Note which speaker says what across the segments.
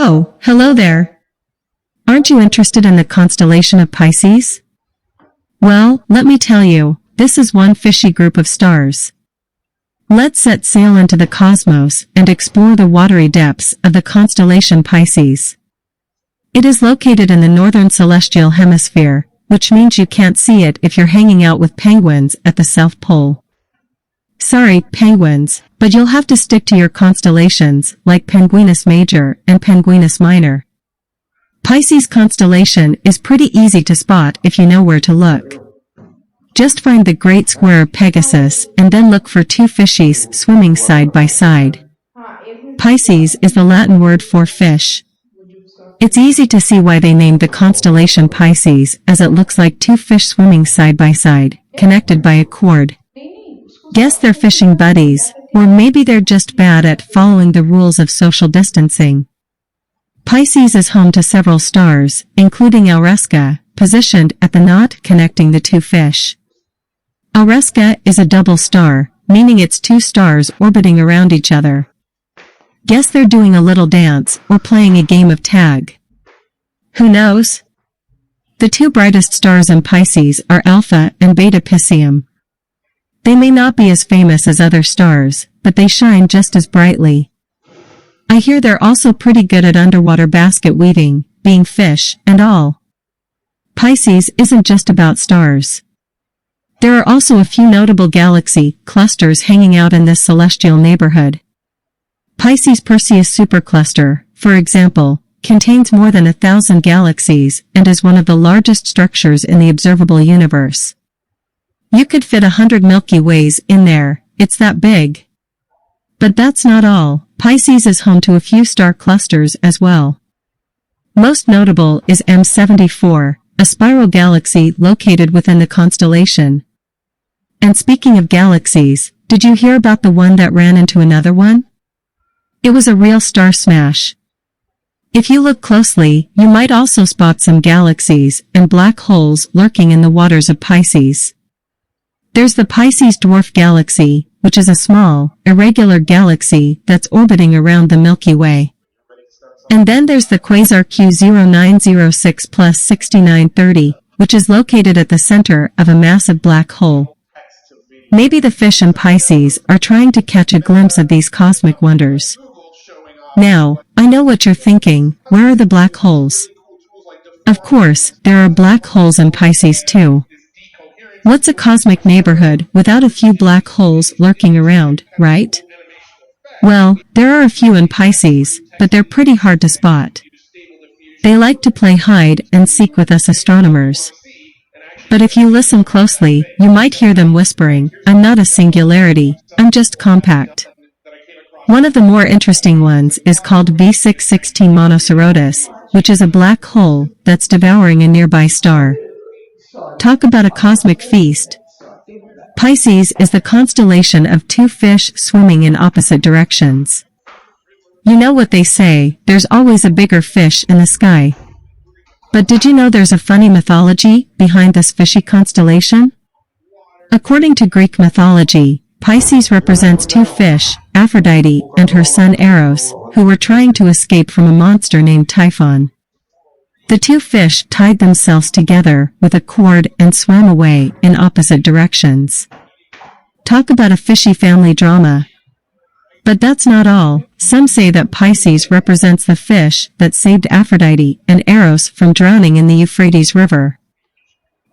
Speaker 1: Oh, hello there. Aren't you interested in the constellation of Pisces? Well, let me tell you, this is one fishy group of stars. Let's set sail into the cosmos and explore the watery depths of the constellation Pisces. It is located in the northern celestial hemisphere, which means you can't see it if you're hanging out with penguins at the South Pole. Sorry, penguins, but you'll have to stick to your constellations like Penguinus Major and Penguinus Minor. Pisces constellation is pretty easy to spot if you know where to look. Just find the great square of Pegasus and then look for two fishies swimming side by side. Pisces is the Latin word for fish. It's easy to see why they named the constellation Pisces, as it looks like two fish swimming side by side, connected by a cord. Guess they're fishing buddies, or maybe they're just bad at following the rules of social distancing. Pisces is home to several stars, including Auresca, positioned at the knot connecting the two fish. Auresca is a double star, meaning it's two stars orbiting around each other. Guess they're doing a little dance or playing a game of tag. Who knows? The two brightest stars in Pisces are Alpha and Beta Piscium. They may not be as famous as other stars, but they shine just as brightly. I hear they're also pretty good at underwater basket weaving, being fish and all. Pisces isn't just about stars. There are also a few notable galaxy clusters hanging out in this celestial neighborhood. Pisces Perseus supercluster, for example, contains more than 1,000 galaxies and is one of the largest structures in the observable universe. You could fit 100 Milky Ways in there, it's that big. But that's not all. Pisces is home to a few star clusters as well. Most notable is M74, a spiral galaxy located within the constellation. And speaking of galaxies, did you hear about the one that ran into another one? It was a real star smash. If you look closely, you might also spot some galaxies and black holes lurking in the waters of Pisces. There's the Pisces dwarf galaxy, which is a small, irregular galaxy that's orbiting around the Milky Way. And then there's the quasar Q0906 plus 6930, which is located at the center of a massive black hole. Maybe the fish in Pisces are trying to catch a glimpse of these cosmic wonders. Now, I know what you're thinking, where are the black holes? Of course, there are black holes in Pisces too. What's a cosmic neighborhood without a few black holes lurking around, right? Well, there are a few in Pisces, but they're pretty hard to spot. They like to play hide and seek with us astronomers. But if you listen closely, you might hear them whispering, "I'm not a singularity, I'm just compact." One of the more interesting ones is called V616 Monocerotis, which is a black hole that's devouring a nearby star. Talk about a cosmic feast. Pisces is the constellation of two fish swimming in opposite directions. You know what they say, there's always a bigger fish in the sky. But did you know there's a funny mythology behind this fishy constellation? According to Greek mythology, Pisces represents two fish, Aphrodite and her son Eros, who were trying to escape from a monster named Typhon. The two fish tied themselves together with a cord and swam away in opposite directions. Talk about a fishy family drama. But that's not all. Some say that Pisces represents the fish that saved Aphrodite and Eros from drowning in the Euphrates River.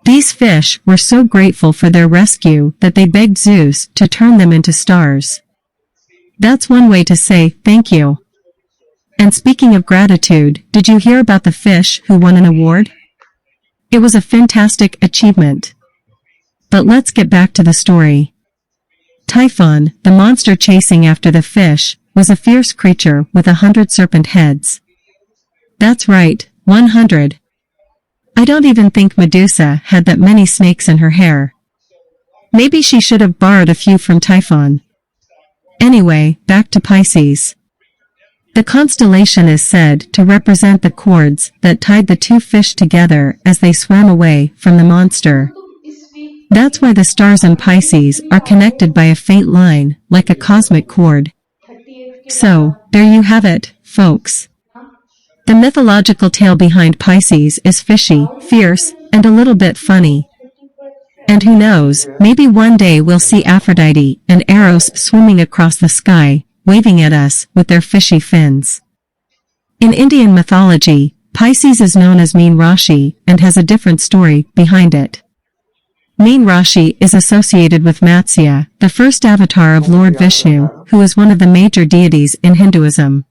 Speaker 1: These fish were so grateful for their rescue that they begged Zeus to turn them into stars. That's one way to say thank you. And speaking of gratitude, did you hear about the fish who won an award? It was a fantastic achievement. But let's get back to the story. Typhon, the monster chasing after the fish, was a fierce creature with 100 serpent heads. That's right, 100. I don't even think Medusa had that many snakes in her hair. Maybe she should have borrowed a few from Typhon. Anyway, back to Pisces. The constellation is said to represent the cords that tied the two fish together as they swam away from the monster. That's why the stars in Pisces are connected by a faint line, like a cosmic cord. So, there you have it, folks. The mythological tale behind Pisces is fishy, fierce, and a little bit funny. And who knows, maybe one day we'll see Aphrodite and Eros swimming across the sky, waving at us with their fishy fins. In Indian mythology, Pisces is known as Meen Rashi and has a different story behind it. Meen Rashi is associated with Matsya, the first avatar of Lord Vishnu, who is one of the major deities in Hinduism.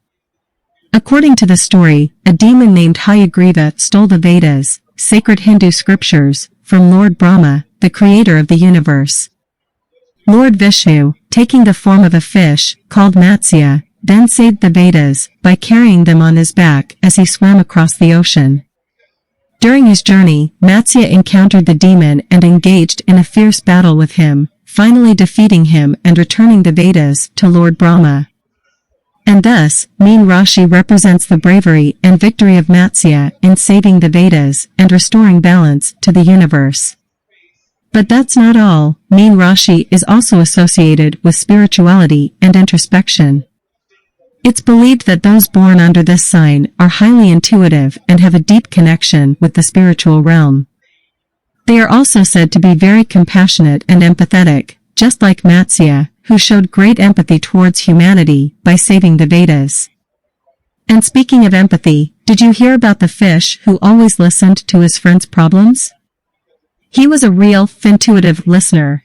Speaker 1: According to the story, a demon named Hayagriva stole the Vedas, sacred Hindu scriptures, from Lord Brahma, the creator of the universe. Lord Vishnu, taking the form of a fish, called Matsya, then saved the Vedas by carrying them on his back as he swam across the ocean. During his journey, Matsya encountered the demon and engaged in a fierce battle with him, finally defeating him and returning the Vedas to Lord Brahma. And thus, Meen Rashi represents the bravery and victory of Matsya in saving the Vedas and restoring balance to the universe. But that's not all. Meen Rashi is also associated with spirituality and introspection. It's believed that those born under this sign are highly intuitive and have a deep connection with the spiritual realm. They are also said to be very compassionate and empathetic, just like Matsya, who showed great empathy towards humanity by saving the Vedas. And speaking of empathy, did you hear about the fish who always listened to his friend's problems? He was a real, intuitive listener.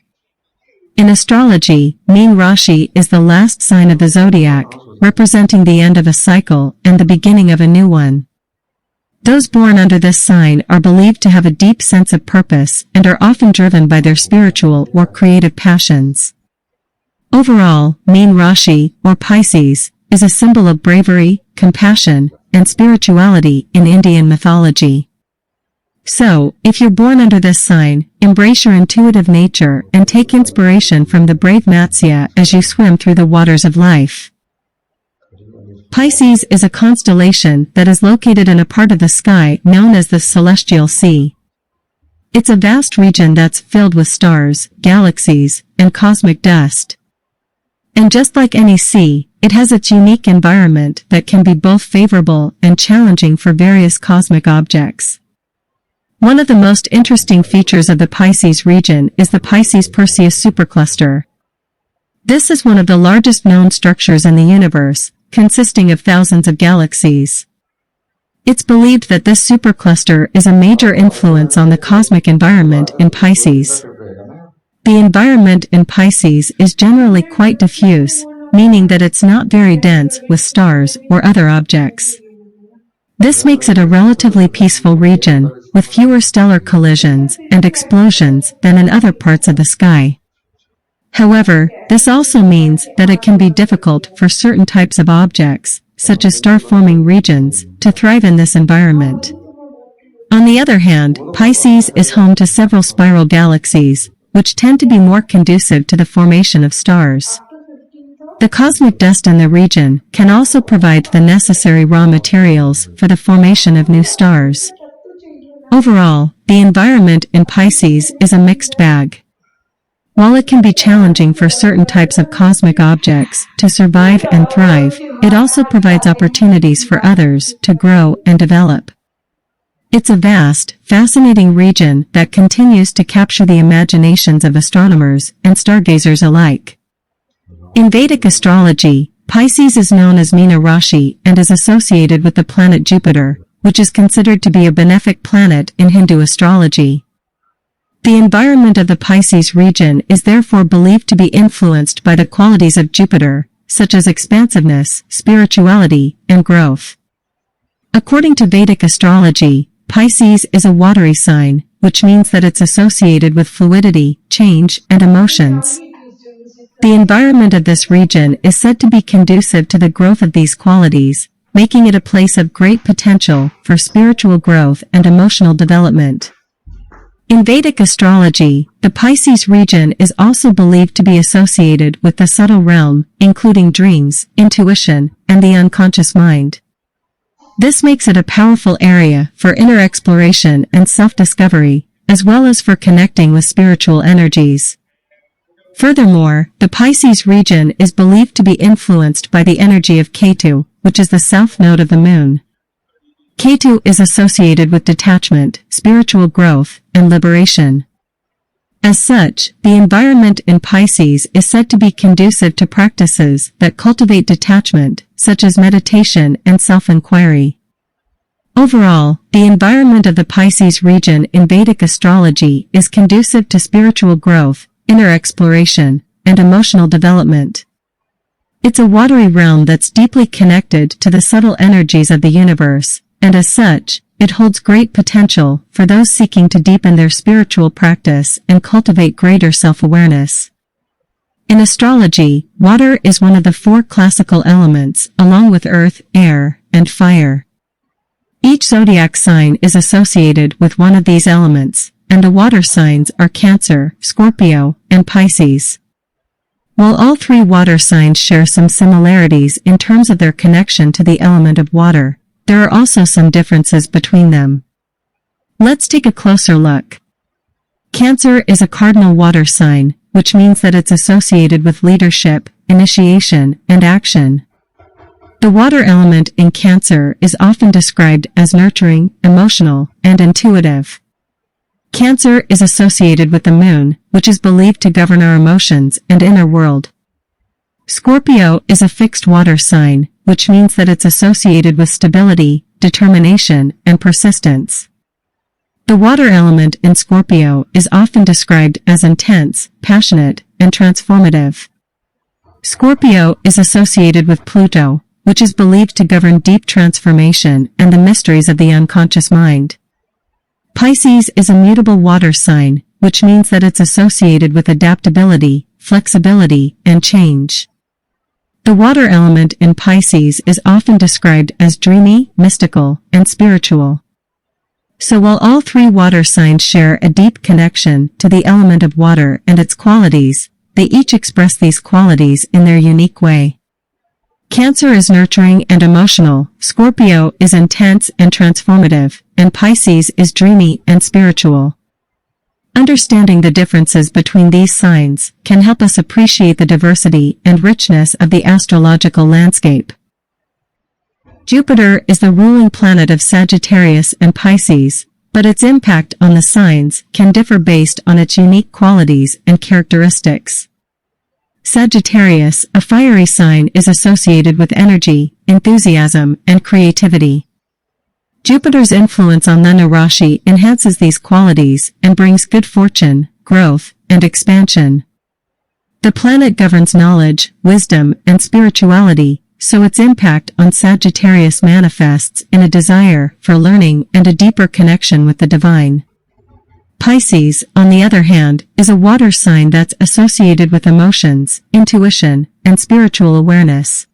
Speaker 1: In astrology, Meen Rashi is the last sign of the zodiac, representing the end of a cycle and the beginning of a new one. Those born under this sign are believed to have a deep sense of purpose and are often driven by their spiritual or creative passions. Overall, Meen Rashi, or Pisces, is a symbol of bravery, compassion, and spirituality in Indian mythology. So, if you're born under this sign, embrace your intuitive nature and take inspiration from the brave Matsya as you swim through the waters of life. Pisces is a constellation that is located in a part of the sky known as the Celestial Sea. It's a vast region that's filled with stars, galaxies, and cosmic dust. And just like any sea, it has its unique environment that can be both favorable and challenging for various cosmic objects. One of the most interesting features of the Pisces region is the Pisces-Perseus supercluster. This is one of the largest known structures in the universe, consisting of thousands of galaxies. It's believed that this supercluster is a major influence on the cosmic environment in Pisces. The environment in Pisces is generally quite diffuse, meaning that it's not very dense with stars or other objects. This makes it a relatively peaceful region, with fewer stellar collisions and explosions than in other parts of the sky. However, this also means that it can be difficult for certain types of objects, such as star-forming regions, to thrive in this environment. On the other hand, Pisces is home to several spiral galaxies, which tend to be more conducive to the formation of stars. The cosmic dust in the region can also provide the necessary raw materials for the formation of new stars. Overall, the environment in Pisces is a mixed bag. While it can be challenging for certain types of cosmic objects to survive and thrive, it also provides opportunities for others to grow and develop. It's a vast, fascinating region that continues to capture the imaginations of astronomers and stargazers alike. In Vedic astrology, Pisces is known as Meena Rashi and is associated with the planet Jupiter, which is considered to be a benefic planet in Hindu astrology. The environment of the Pisces region is therefore believed to be influenced by the qualities of Jupiter, such as expansiveness, spirituality, and growth. According to Vedic astrology, Pisces is a watery sign, which means that it's associated with fluidity, change, and emotions. The environment of this region is said to be conducive to the growth of these qualities, making it a place of great potential for spiritual growth and emotional development. In Vedic astrology, the Pisces region is also believed to be associated with the subtle realm, including dreams, intuition, and the unconscious mind. This makes it a powerful area for inner exploration and self-discovery, as well as for connecting with spiritual energies. Furthermore, the Pisces region is believed to be influenced by the energy of Ketu, which is the south node of the moon. Ketu is associated with detachment, spiritual growth, and liberation. As such, the environment in Pisces is said to be conducive to practices that cultivate detachment, such as meditation and self-inquiry. Overall, the environment of the Pisces region in Vedic astrology is conducive to spiritual growth, inner exploration, and emotional development. It's a watery realm that's deeply connected to the subtle energies of the universe, and as such, it holds great potential for those seeking to deepen their spiritual practice and cultivate greater self-awareness. In astrology, water is one of the 4 classical elements, along with earth, air, and fire. Each zodiac sign is associated with one of these elements, and the water signs are Cancer, Scorpio, and Pisces. While all 3 water signs share some similarities in terms of their connection to the element of water, there are also some differences between them. Let's take a closer look. Cancer is a cardinal water sign, which means that it's associated with leadership, initiation, and action. The water element in Cancer is often described as nurturing, emotional, and intuitive. Cancer is associated with the moon, which is believed to govern our emotions and inner world. Scorpio is a fixed water sign, which means that it's associated with stability, determination, and persistence. The water element in Scorpio is often described as intense, passionate, and transformative. Scorpio is associated with Pluto, which is believed to govern deep transformation and the mysteries of the unconscious mind. Pisces is a mutable water sign, which means that it's associated with adaptability, flexibility, and change. The water element in Pisces is often described as dreamy, mystical, and spiritual. So while all 3 water signs share a deep connection to the element of water and its qualities, they each express these qualities in their unique way. Cancer is nurturing and emotional, Scorpio is intense and transformative, and Pisces is dreamy and spiritual. Understanding the differences between these signs can help us appreciate the diversity and richness of the astrological landscape. Jupiter is the ruling planet of Sagittarius and Pisces, but its impact on the signs can differ based on its unique qualities and characteristics. Sagittarius, a fiery sign, is associated with energy, enthusiasm, and creativity. Jupiter's influence on Dana Rashi enhances these qualities and brings good fortune, growth, and expansion. The planet governs knowledge, wisdom, and spirituality, so its impact on Sagittarius manifests in a desire for learning and a deeper connection with the divine. Pisces, on the other hand, is a water sign that's associated with emotions, intuition, and spiritual awareness.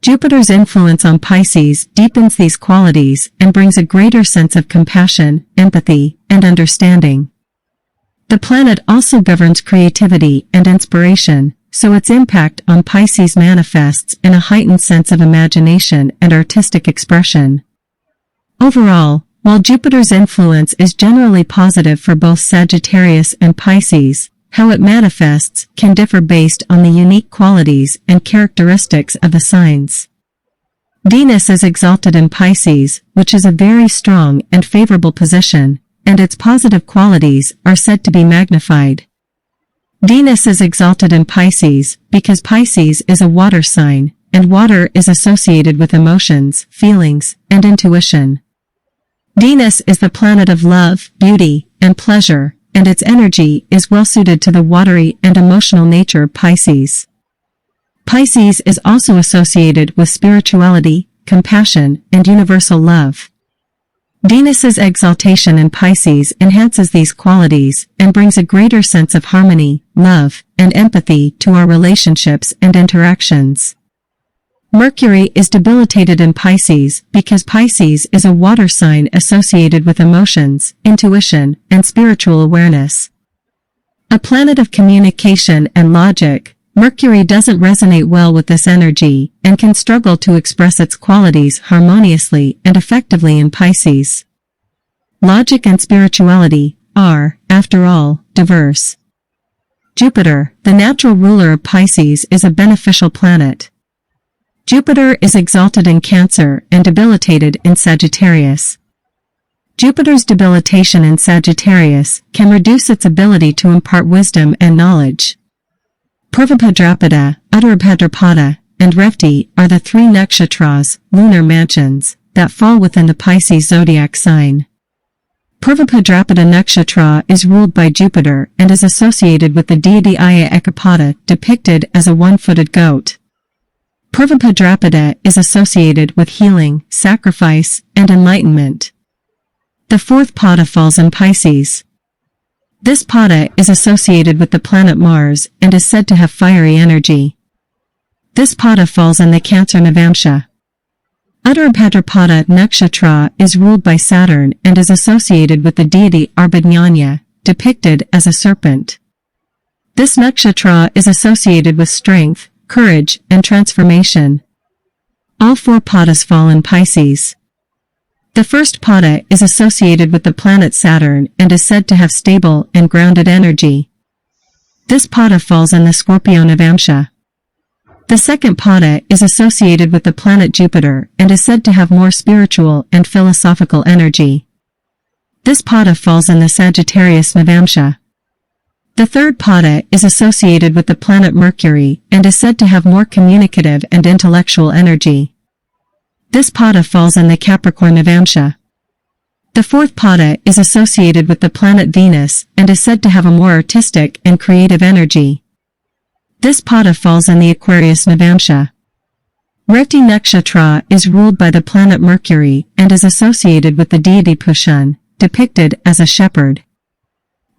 Speaker 1: Jupiter's influence on Pisces deepens these qualities and brings a greater sense of compassion, empathy, and understanding. The planet also governs creativity and inspiration, so its impact on Pisces manifests in a heightened sense of imagination and artistic expression. Overall, while Jupiter's influence is generally positive for both Sagittarius and Pisces, how it manifests can differ based on the unique qualities and characteristics of the signs. Venus is exalted in Pisces, which is a very strong and favorable position, and its positive qualities are said to be magnified. Venus is exalted in Pisces because Pisces is a water sign, and water is associated with emotions, feelings, and intuition. Venus is the planet of love, beauty, and pleasure, and its energy is well suited to the watery and emotional nature of Pisces. Pisces is also associated with spirituality, compassion, and universal love. Venus's exaltation in Pisces enhances these qualities and brings a greater sense of harmony, love, and empathy to our relationships and interactions. Mercury is debilitated in Pisces because Pisces is a water sign associated with emotions, intuition, and spiritual awareness. A planet of communication and logic, Mercury doesn't resonate well with this energy and can struggle to express its qualities harmoniously and effectively in Pisces. Logic and spirituality are, after all, diverse. Jupiter, the natural ruler of Pisces, is a beneficial planet. Jupiter is exalted in Cancer and debilitated in Sagittarius. Jupiter's debilitation in Sagittarius can reduce its ability to impart wisdom and knowledge. Purvabhadrapada, Uttarabhadrapada, and Revti are the three nakshatras, lunar mansions, that fall within the Pisces zodiac sign. Purvabhadrapada nakshatra is ruled by Jupiter and is associated with the deity Aya Ekapada, depicted as a one-footed goat. Purvabhadrapada is associated with healing, sacrifice, and enlightenment. The fourth pada falls in Pisces. This pada is associated with the planet Mars and is said to have fiery energy. This pada falls in the Cancer Navamsha. Uttarabhadrapada nakshatra is ruled by Saturn and is associated with the deity Arbadnyanya, depicted as a serpent. This nakshatra is associated with strength, courage, and transformation. All four padas fall in Pisces. The first pada is associated with the planet Saturn and is said to have stable and grounded energy. This pada falls in the Scorpio Navamsha. The second pada is associated with the planet Jupiter and is said to have more spiritual and philosophical energy. This pada falls in the Sagittarius Navamsha. The third pada is associated with the planet Mercury and is said to have more communicative and intellectual energy. This pada falls in the Capricorn Navamsha. The fourth pada is associated with the planet Venus and is said to have a more artistic and creative energy. This pada falls in the Aquarius Navamsha. Revti nakshatra is ruled by the planet Mercury and is associated with the deity Pushun, depicted as a shepherd.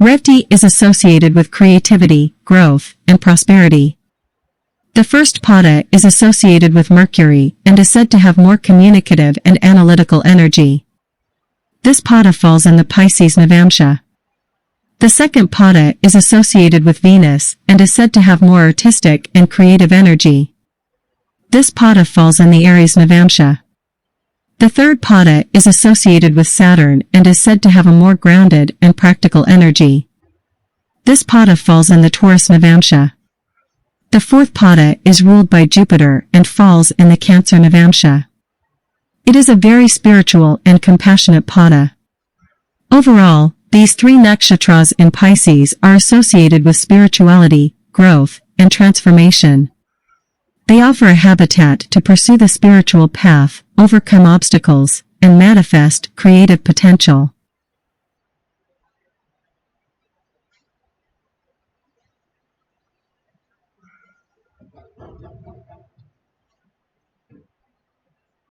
Speaker 1: Revti is associated with creativity, growth, and prosperity. The first pada is associated with Mercury and is said to have more communicative and analytical energy. This pada falls in the Pisces Navamsha. The second pada is associated with Venus and is said to have more artistic and creative energy. This pada falls in the Aries Navamsha. The third pada is associated with Saturn and is said to have a more grounded and practical energy. This pada falls in the Taurus Navamsha. The fourth pada is ruled by Jupiter and falls in the Cancer Navamsha. It is a very spiritual and compassionate pada. Overall, these three nakshatras in Pisces are associated with spirituality, growth, and transformation. They offer a habitat to pursue the spiritual path, overcome obstacles, and manifest creative potential.